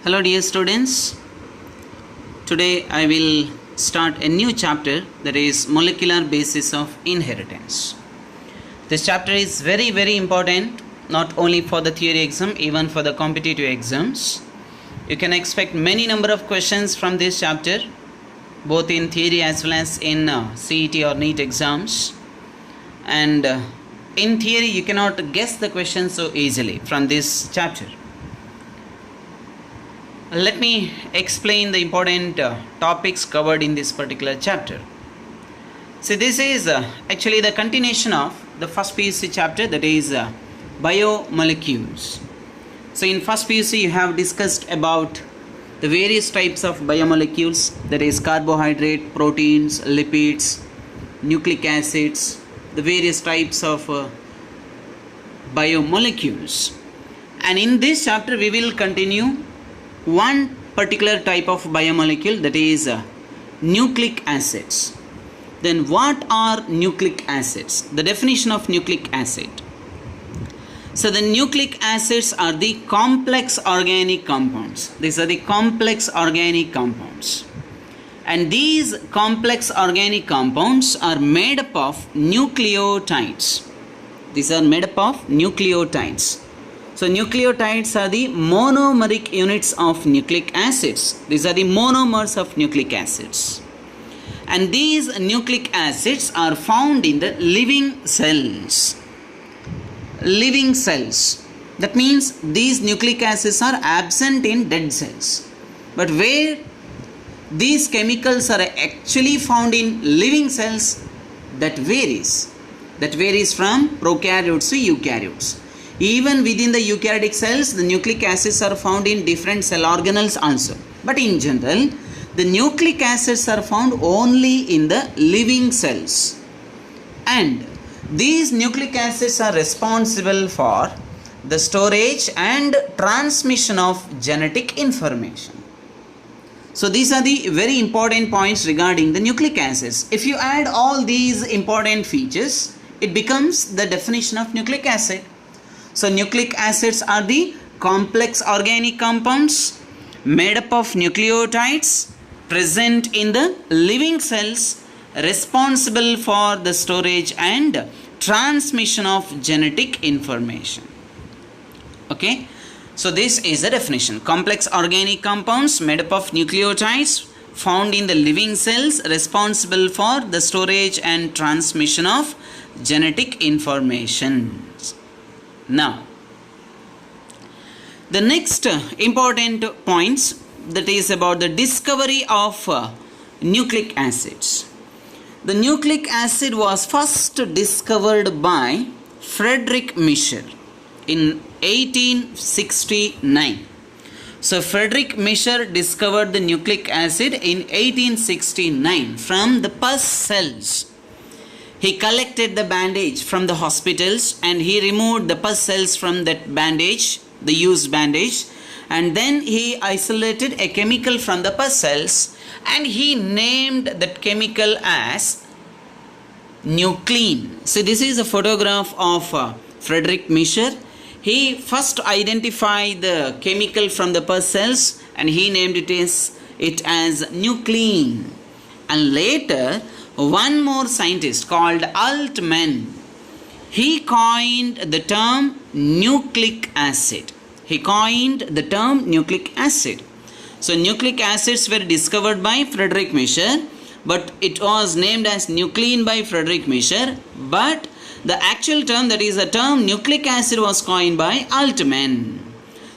Hello dear students, today I will start a new chapter, that is molecular basis of inheritance. This chapter is very important, not only for the theory exam, even for the competitive exams. You can expect many number of questions from this chapter, both in theory as well as in CET or NEET exams. And in theory you cannot guess the questions so easily from this chapter. Let me explain the important topics covered in this particular chapter. So this is actually the continuation of the first PUC chapter, that is biomolecules. So in first PUC you have discussed about the various types of biomolecules, that is carbohydrate, proteins, lipids, nucleic acids, the various types of biomolecules. And in this chapter we will continue one particular type of biomolecule, that is nucleic acids. Then what are nucleic acids? The definition of nucleic acid. So the nucleic acids are the complex organic compounds. These are the complex organic compounds. And these complex organic compounds are made up of nucleotides. These are made up of nucleotides. So nucleotides are the monomeric units of nucleic acids. These are the monomers of nucleic acids. And these nucleic acids are found in the living cells. Living cells. That means these nucleic acids are absent in dead cells. But where these chemicals are actually found in living cells, that varies. That varies from prokaryotes to eukaryotes. Even within the eukaryotic cells, the nucleic acids are found in different cell organelles also. But in general, the nucleic acids are found only in the living cells. And these nucleic acids are responsible for the storage and transmission of genetic information. So these are the very important points regarding the nucleic acids. If you add all these important features, it becomes the definition of nucleic acid. So nucleic acids are the complex organic compounds made up of nucleotides present in the living cells, responsible for the storage and transmission of genetic information. Okay, so this is the definition. Complex organic compounds made up of nucleotides found in the living cells, responsible for the storage and transmission of genetic information. Now, the next important points, that is about the discovery of nucleic acids. The nucleic acid was first discovered by Friedrich Miescher in 1869. So Friedrich Miescher discovered the nucleic acid in 1869 from the pus cells. He collected the bandage from the hospitals and he removed the pus cells from that bandage, the used bandage, and then he isolated a chemical from the pus cells and he named that chemical as nuclein. So this is a photograph of Friedrich Miescher. He first identified the chemical from the pus cells and he named it as nuclein. And later, one more scientist called Altmann, he coined the term nucleic acid. So nucleic acids were discovered by Friedrich Miescher, but it was named as nuclein by Friedrich Miescher, but the actual term, that is the term nucleic acid, was coined by Altmann.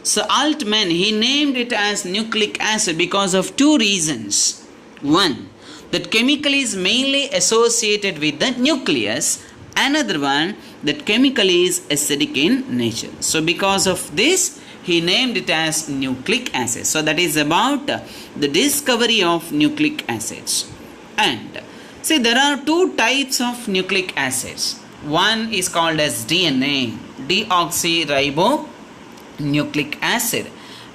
So Altmann, he named it as nucleic acid because of two reasons. One, that chemical is mainly associated with the nucleus. Another one, that chemical is acidic in nature. So because of this, he named it as nucleic acid. So that is about the discovery of nucleic acids. And see, there are two types of nucleic acids. One is called as DNA, deoxyribonucleic acid,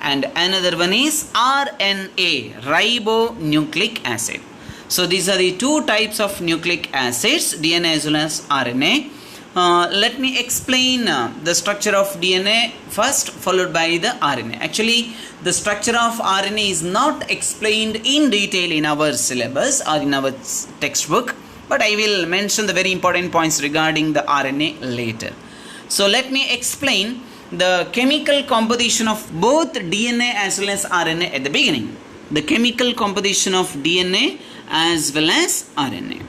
and another one is RNA, ribonucleic acid. So these are the two types of nucleic acids, DNA as well as RNA. Let me explain the structure of DNA first, followed by the RNA. Actually, the structure of RNA is not explained in detail in our syllabus or in our textbook, but I will mention the very important points regarding the RNA later. So let me explain the chemical composition of both DNA as well as RNA at the beginning. The chemical composition of DNA as well as RNA.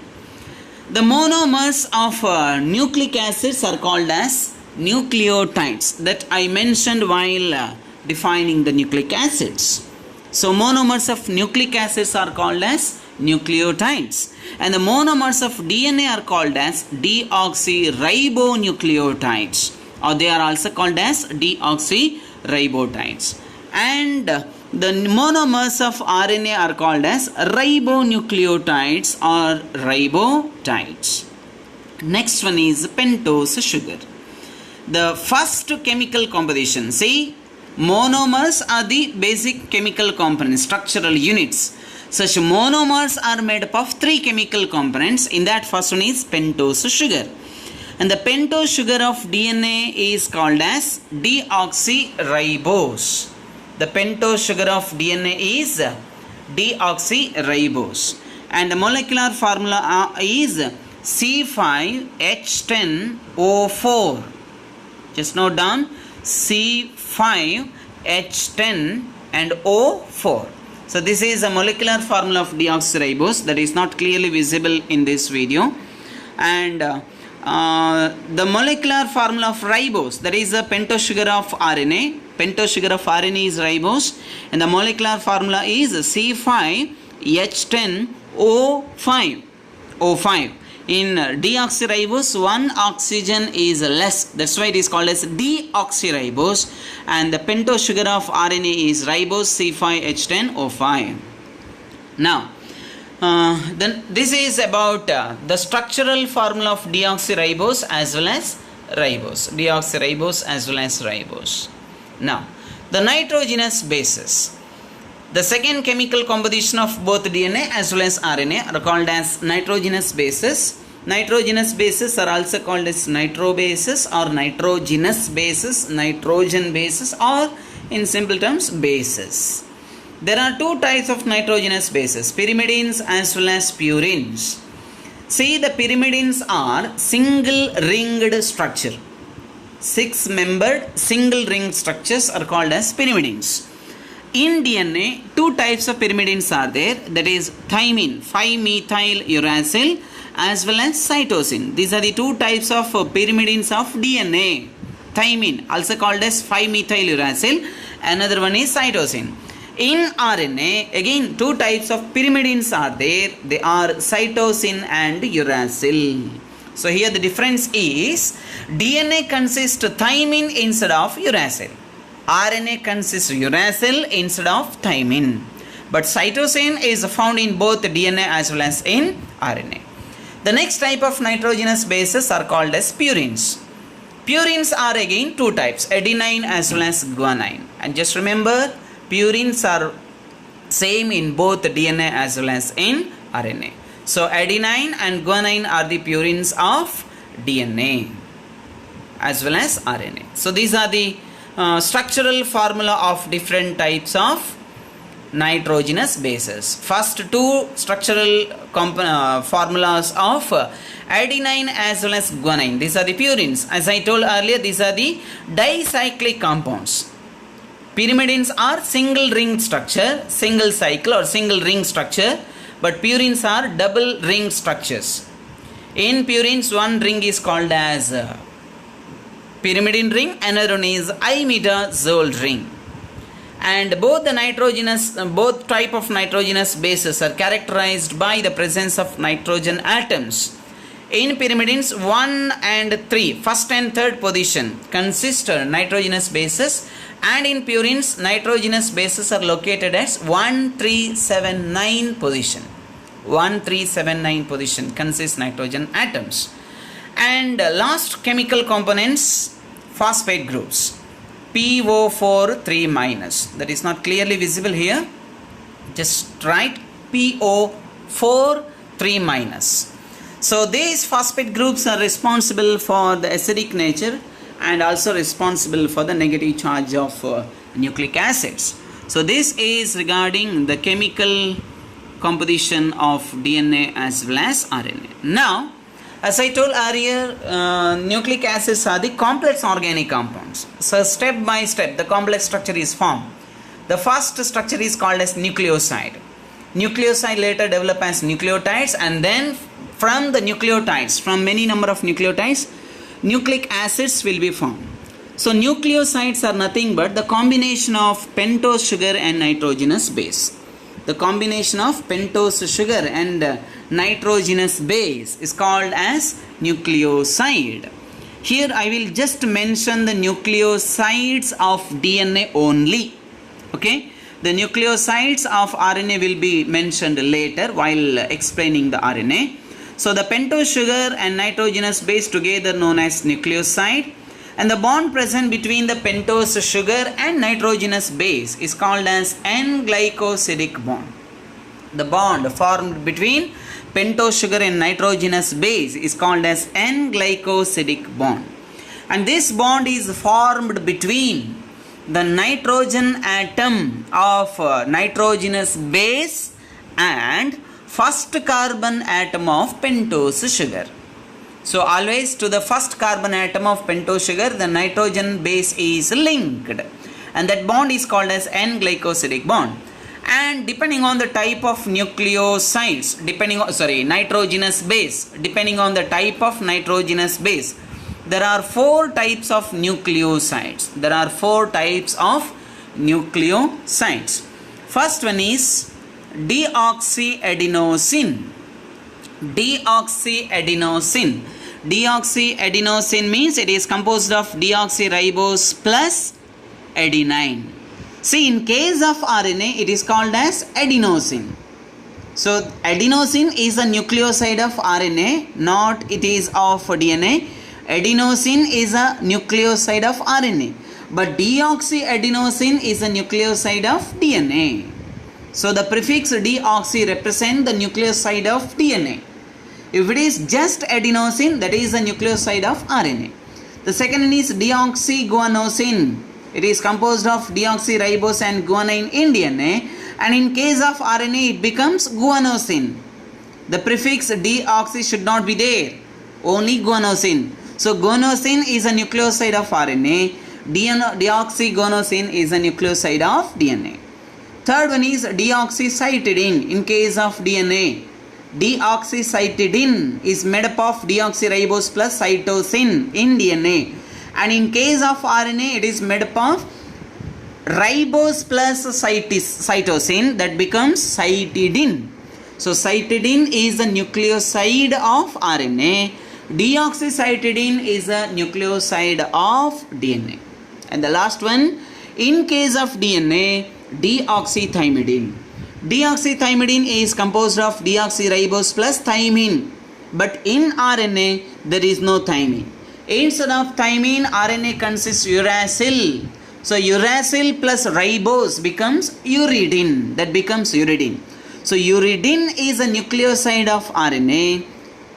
The monomers of nucleic acids are called as nucleotides, that I mentioned while defining the nucleic acids. So monomers of nucleic acids are called as nucleotides, and the monomers of DNA are called as deoxyribonucleotides, or they are also called as deoxyribotides. And the monomers of RNA are called as ribonucleotides or ribotides. Next one is pentose sugar. The first chemical composition. See, monomers are the basic chemical components, structural units. Such monomers are made up of three chemical components. In that, first one is pentose sugar. And the pentose sugar of DNA is called as deoxyribose. The pentose sugar of DNA is deoxyribose, and the molecular formula is C5H10O4. Just note down C5H10 and O4. So this is a molecular formula of deoxyribose that is not clearly visible in this video. And the molecular formula of ribose, that is the pentose sugar of RNA. Pentose sugar of RNA is ribose, and the molecular formula is C5H10O5. O5. In deoxyribose, one oxygen is less. That's why it is called as deoxyribose. And the pentose sugar of RNA is ribose C5H10O5. Now, then this is about the structural formula of deoxyribose as well as ribose. Deoxyribose as well as ribose. Now, the nitrogenous bases. The second chemical composition of both DNA as well as RNA are called as nitrogenous bases. Nitrogenous bases are also called as nitrobases or nitrogenous bases, nitrogen bases, or in simple terms, bases. There are two types of nitrogenous bases, pyrimidines as well as purines. See, the pyrimidines are single ringed structure. 6-membered single ring structures are called as pyrimidines. In DNA, two types of pyrimidines are there, that is thymine, 5-methyl uracil, as well as cytosine. These are the two types of pyrimidines of DNA. Thymine, also called as 5-methyl uracil, another one is cytosine. In RNA, again two types of pyrimidines are there, they are cytosine and uracil. So here the difference is DNA consists thymine instead of uracil. RNA consists uracil instead of thymine. But cytosine is found in both DNA as well as in RNA. The next type of nitrogenous bases are called as purines. Purines are again two types, adenine as well as guanine. And just remember, purines are same in both DNA as well as in RNA. So adenine and guanine are the purines of DNA as well as RNA. So these are the structural formula of different types of nitrogenous bases. First two structural formulas of adenine as well as guanine. These are the purines. As I told earlier, these are the dicyclic compounds. Pyrimidines are single ring structure, single cycle or single ring structure, but purines are double ring structures. In purines, one ring is called as pyrimidine ring, another one is imidazole ring. And both type of nitrogenous bases are characterized by the presence of nitrogen atoms. In pyrimidines, 1 and 3, first and third position consist of nitrogenous bases, and in purines, nitrogenous bases are located as 1, 3, 7, 9 position. 1, 3, 7, 9 position consists nitrogen atoms. And last chemical components, phosphate groups. PO4 3 minus, that is not clearly visible here, just write PO4 3 minus. So these phosphate groups are responsible for the acidic nature and also responsible for the negative charge of nucleic acids. So this is regarding the chemical composition of DNA as well as RNA. Now, as I told earlier, nucleic acids are the complex organic compounds. So step by step the complex structure is formed. The first structure is called as nucleoside. Nucleoside later develop as nucleotides, and then from the nucleotides, from many number of nucleotides, nucleic acids will be formed. So nucleosides are nothing but the combination of pentose sugar and nitrogenous base. The combination of pentose sugar and nitrogenous base is called as nucleoside. Here I will just mention the nucleosides of DNA only. Okay, the nucleosides of RNA will be mentioned later while explaining the RNA. So the pentose sugar and nitrogenous base together known as nucleoside, and the bond present between the pentose sugar and nitrogenous base is called as N-glycosidic bond. The bond formed between pentose sugar and nitrogenous base is called as N-glycosidic bond. And this bond is formed between the nitrogen atom of nitrogenous base and first carbon atom of pentose sugar. So always to the first carbon atom of pentose sugar the nitrogen base is linked, and that bond is called as N-glycosidic bond. And depending on the type of nucleosides, nitrogenous base, depending on the type of nitrogenous base, there are 4 types of nucleosides. There are 4 types of nucleosides. First one is deoxyadenosine. Deoxyadenosine. Deoxyadenosine means it is composed of deoxyribose plus adenine. See, in case of RNA, it is called as adenosine. So, adenosine is a nucleoside of RNA, not it is of DNA. Adenosine is a nucleoside of RNA, but deoxyadenosine is a nucleoside of DNA. So, the prefix deoxy represents the nucleoside of DNA. If it is just adenosine, that is a nucleoside of RNA. The second one is deoxyguanosine. It is composed of deoxyribose and guanine in DNA, and in case of RNA it becomes guanosine. The prefix deoxy should not be there, only guanosine. So guanosine is a nucleoside of RNA, deoxyguanosine is a nucleoside of DNA. Third one is deoxycytidine. In case of DNA, deoxycytidine is made up of deoxyribose plus cytosine in DNA. And in case of RNA, it is made up of ribose plus cytosine, that becomes cytidine. So cytidine is a nucleoside of RNA. Deoxycytidine is a nucleoside of DNA. And the last one, in case of DNA, deoxythymidine. Deoxythymidine is composed of deoxyribose plus thymine. But in RNA, there is no thymine. Instead of thymine, RNA consists uracil. So uracil plus ribose becomes uridine. That becomes uridine. So uridine is a nucleoside of RNA.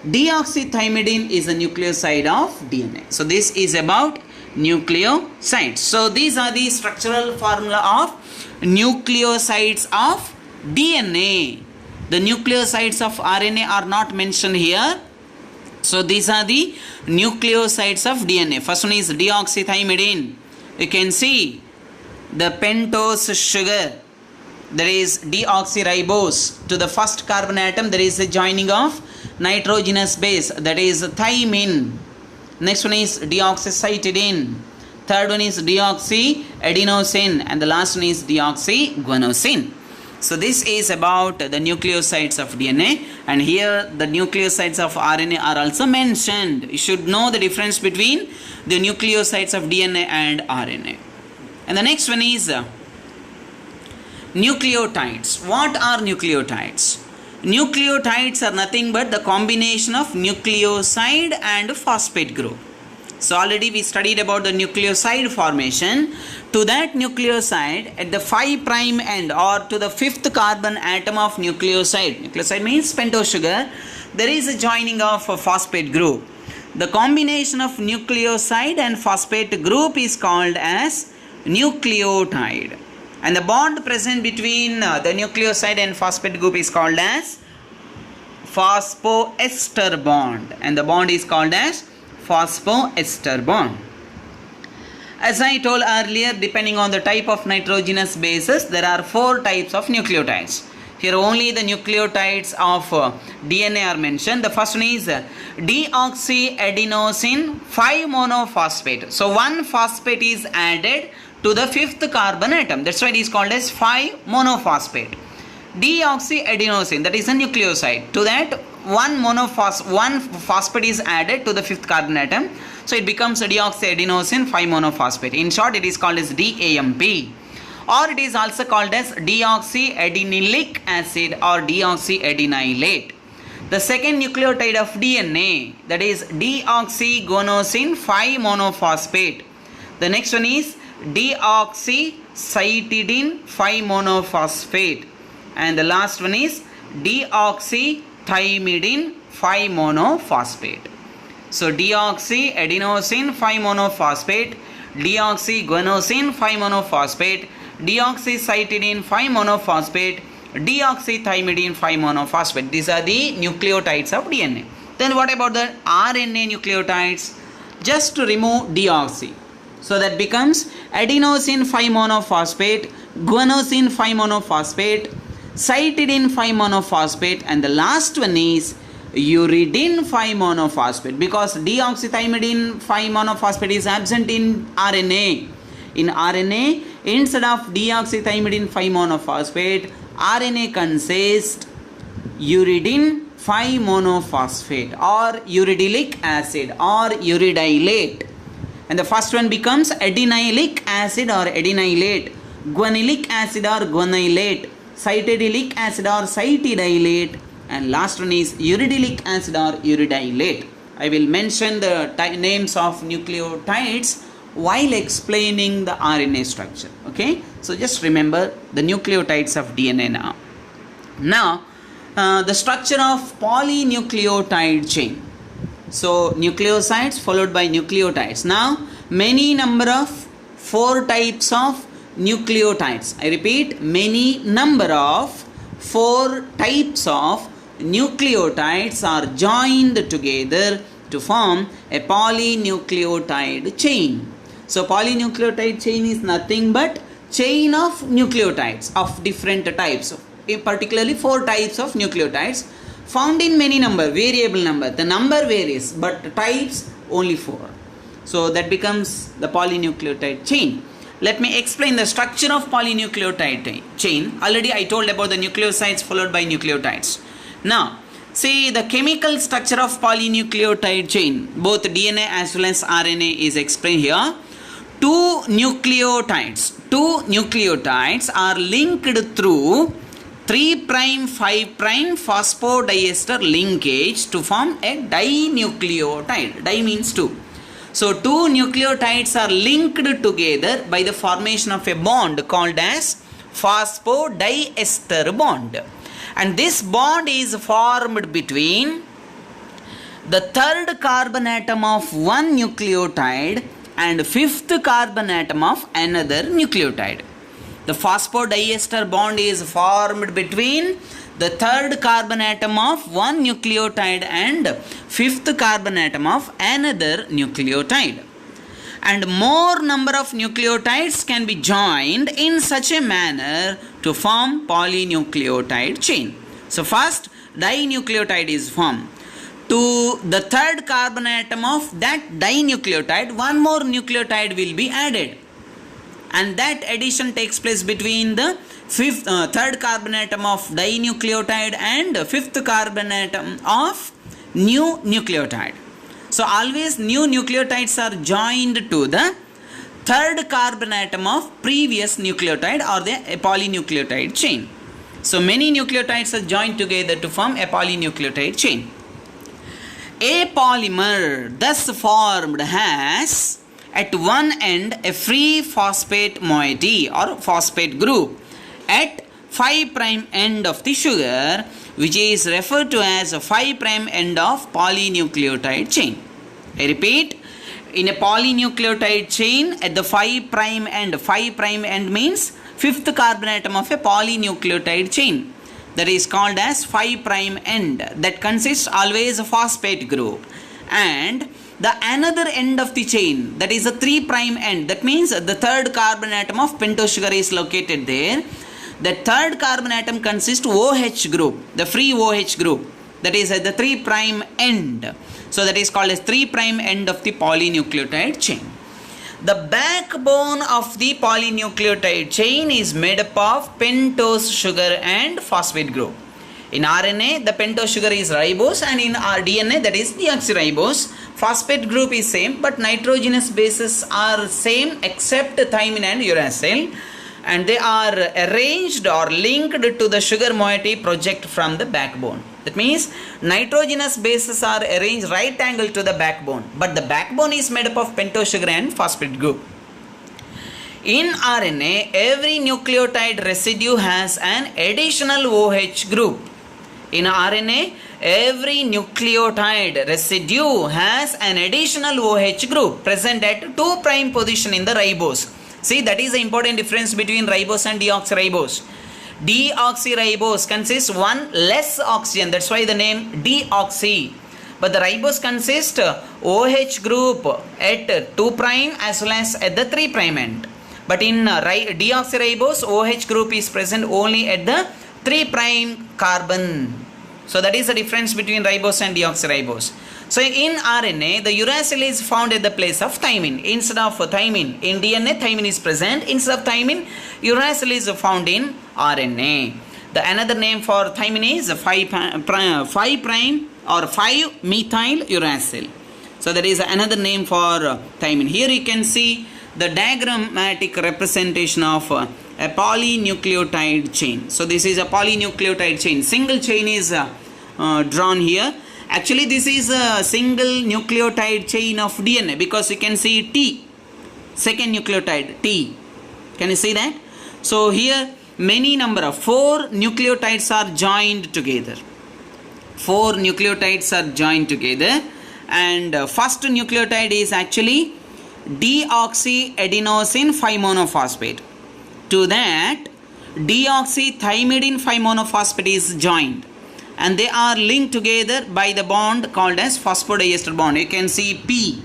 Deoxythymidine is a nucleoside of DNA. So this is about nucleosides. So these are the structural formula of nucleosides of DNA. The nucleosides of RNA are not mentioned here. So these are the nucleosides of DNA. First one is deoxythymidine. You can see the pentose sugar. There is deoxyribose. To the first carbon atom there is a joining of nitrogenous base, that is thymine. Next one is deoxycytidine. Third one is deoxyadenosine, and the last one is deoxyguanosine. So this is about the nucleosides of DNA, and here the nucleosides of RNA are also mentioned. You should know the difference between the nucleosides of DNA and RNA. And the next one is nucleotides. What are nucleotides? Nucleotides are nothing but the combination of nucleoside and phosphate group. So already we studied about the nucleoside formation. To that nucleoside at the 5' end or to the 5th carbon atom of nucleoside, nucleoside means pentose sugar, there is a joining of a phosphate group. The combination of nucleoside and phosphate group is called as nucleotide. And the bond present between the nucleoside and phosphate group is called as phosphoester bond. And the bond is called as phosphoester bond. As I told earlier, depending on the type of nitrogenous bases, there are 4 types of nucleotides. Here only the nucleotides of DNA are mentioned. The first one is deoxyadenosine 5-monophosphate. So one phosphate is added to the 5th carbon atom. That's why it is called as 5-monophosphate. Deoxyadenosine, that is a nucleoside. To that one phosphate is added to the 5th carbon atom. So it becomes deoxyadenosine 5-monophosphate. In short, it is called as DAMP. Or it is also called as deoxyadenylic acid or deoxyadenylate. The second nucleotide of DNA, that is deoxyguanosine 5-monophosphate. The next one is deoxycytidine 5-monophosphate. And the last one is deoxythymidine 5-monophosphate. So deoxyadenosine 5-monophosphate, deoxyguanosine 5-monophosphate, deoxycytidine 5-monophosphate, deoxythymidine 5-monophosphate. These are the nucleotides of DNA. Then what about the RNA nucleotides? Just to remove deoxy. So that becomes adenosine 5-monophosphate, guanosine 5-monophosphate, cytidine 5-monophosphate, and the last one is uridine 5-monophosphate, because deoxythymidine 5-monophosphate is absent in RNA. In RNA, instead of deoxythymidine 5-monophosphate, RNA consists uridine 5-monophosphate or uridylic acid or uridylate. And the first one becomes adenylic acid or adenylate, guanylic acid or guanylate, cytidylic acid or cytidylate, and last one is uridylic acid or uridylate. I will mention the names of nucleotides while explaining the RNA structure. Okay, so just remember the nucleotides of DNA now. Now, the structure of polynucleotide chain. So nucleosides followed by nucleotides. Now, many number of 4 types of nucleotides. I repeat, many number of 4 types of nucleotides are joined together to form a polynucleotide chain. So polynucleotide chain is nothing but chain of nucleotides of different types, particularly 4 types of nucleotides found in many number, variable number. The number varies, but types only 4. So that becomes the polynucleotide chain. Let me explain the structure of polynucleotide chain. Already I told about the nucleosides followed by nucleotides. Now, see the chemical structure of polynucleotide chain, both DNA as well as RNA is explained here. Two nucleotides are linked through 3' 5' phosphodiester linkage to form a dinucleotide. Di means 2. So 2 nucleotides are linked together by the formation of a bond called as phosphodiester bond. And this bond is formed between the 3rd carbon atom of one nucleotide and 5th carbon atom of another nucleotide. The phosphodiester bond is formed between the 3rd carbon atom of one nucleotide and 5th carbon atom of another nucleotide. And more number of nucleotides can be joined in such a manner to form polynucleotide chain. So first dinucleotide is formed. To the 3rd carbon atom of that dinucleotide, one more nucleotide will be added. And that addition takes place between the 3rd carbon atom of dinucleotide and 5th carbon atom of new nucleotide. So always new nucleotides are joined to the 3rd carbon atom of previous nucleotide or the polynucleotide chain. So many nucleotides are joined together to form a polynucleotide chain. A polymer thus formed has at one end a free phosphate moiety or phosphate group. At 5' end of the sugar, which is referred to as a 5' end of polynucleotide chain. I repeat, in a polynucleotide chain at the 5' end means fifth carbon atom of a polynucleotide chain, that is called as 5' end, that consists always a phosphate group, and the another end of the chain, that is a 3' end, that means the third carbon atom of pentose sugar is located there. The third carbon atom consists OH group, the free OH group, that is at the 3' end. So that is called as 3' end of the polynucleotide chain. The backbone of the polynucleotide chain is made up of pentose sugar and phosphate group. In RNA, the pentose sugar is ribose, and in our DNA, that is deoxyribose. Phosphate group is same, but nitrogenous bases are same except thymine and uracil, and they are arranged or linked to the sugar moiety project from the backbone. That means nitrogenous bases are arranged right angle to the backbone, but the backbone is made up of pentose sugar and phosphate group. In RNA, every nucleotide residue has an additional OH group. In RNA, every nucleotide residue has an additional OH group present at 2' position in the ribose. See, that is the important difference between ribose and deoxyribose. Deoxyribose consists one less oxygen, that's why the name deoxy. But the ribose consists OH group at 2' as well as at the 3' end. But in deoxyribose, OH group is present only at the 3' carbon. So that is the difference between ribose and deoxyribose. So in RNA, the uracil is found at the place of thymine instead of thymine. In DNA, thymine is present. Instead of thymine, uracil is found in RNA. The another name for thymine is 5' or 5-methyl uracil. So that is another name for thymine. Here you can see the diagrammatic representation of a polynucleotide chain. So this is a polynucleotide chain. Single chain is drawn here. Actually, this is a single nucleotide chain of DNA, because you can see T, second nucleotide T. Can you see that? So here many number of 4 nucleotides are joined together. 4 nucleotides are joined together, and first nucleotide is actually deoxyadenosine 5-monophosphate. To that, deoxythymidine 5-monophosphate is joined, and they are linked together by the bond called as phosphodiester bond. You can see P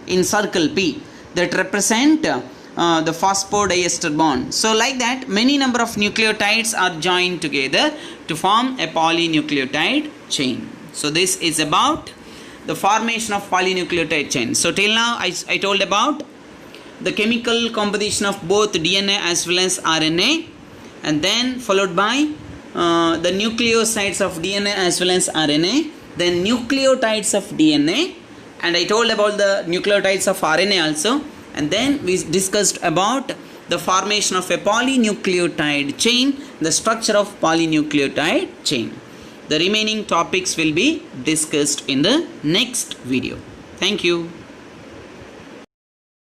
in circle P that represent the phosphodiester bond. So like that, many number of nucleotides are joined together to form a polynucleotide chain. So this is about the formation of polynucleotide chain. So till now I told about the chemical composition of both DNA as well as RNA, and then followed by the nucleosides of DNA as well as RNA, then nucleotides of DNA, and I told about the nucleotides of RNA also, and then we discussed about the formation of a polynucleotide chain, the structure of polynucleotide chain. The remaining topics will be discussed in the next video. Thank you.